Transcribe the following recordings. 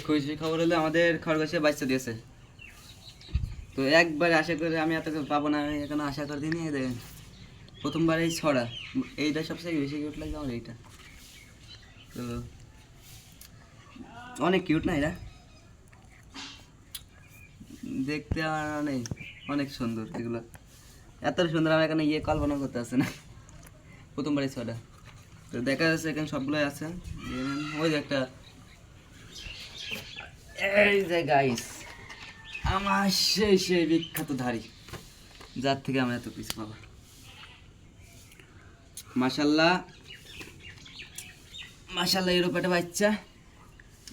খুশি খবর হলো আমাদের খরগোশে বাচ্চা দিয়েছে। তো একবার আশা করে আমি এত পাবো না, আমি এখানে আশা করে দিইনি। দেখেন প্রথমবার এই ছড়া, এইটা সবচেয়ে বেশি কিউট লাগছে আমার এইটা। তো অনেক কিউট না এরা, দেখতে অনেক অনেক সুন্দর এগুলো। এত সুন্দর আমার এখানে কল্পনা করতে আসছে না, প্রথমবার এই ছড়া। তো দেখা যাচ্ছে এখানে সবগুলোই আছে। ওই যে একটা, এই যে গাইস আমার সেই সেই বিখ্যাত ধাড়ি, যার থেকে আমরা এত কিছু পাবো। মাশাল্লাহ মাশাল্লাহ, এরকম একটা বাচ্চা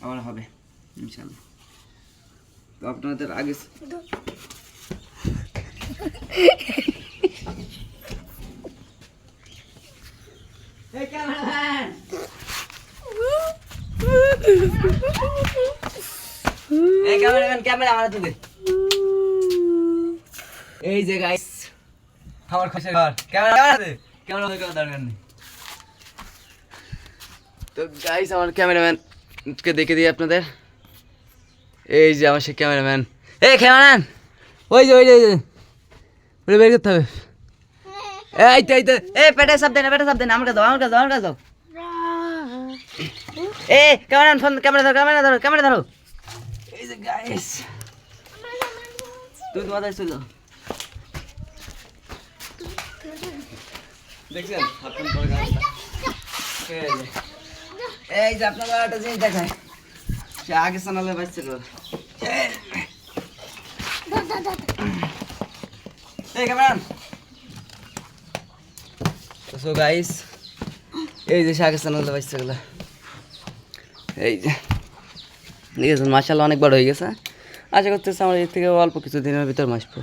আমার হবে ইনশাল্লাহ। তো আপনাদের আগে ক্যামেরা আমার তুলে, এই যে গাইস আমার খুশির ঘর। ক্যামেরা দরকার নেই। তো গাইস আমার ক্যামেরাম্যানকে দেখে দিই আপনাদের। এই যে আমার সে ক্যামেরাম্যান, এই ক্যামেরাম্যান ওই যে ওই বের করতে হবে। এই তো পেটে সব দেন, পেটে সব দেন, আমার কাছে দাও। এই ক্যামেরাম্যান ফোন, ক্যামেরা ধরো। এই যে গাইস তুই তোমাদের চলে যাও, দেখছেন হাতন করে গাছটা। এই যে আপনারা একটা জিনিস দেখায়, সে আগে চ্যানেলে বাচ্চা গো। এই ক্যামেরাম্যান, সো গাইস এই যে আগে চ্যানেলে বাচ্চা গুলো, এই যে দেখেছেন মাশাআল্লাহ অনেক বড় হয়ে গেছে। আশা করতেছি আমার এর থেকে অল্প কিছু দিনের ভিতর মাসবো।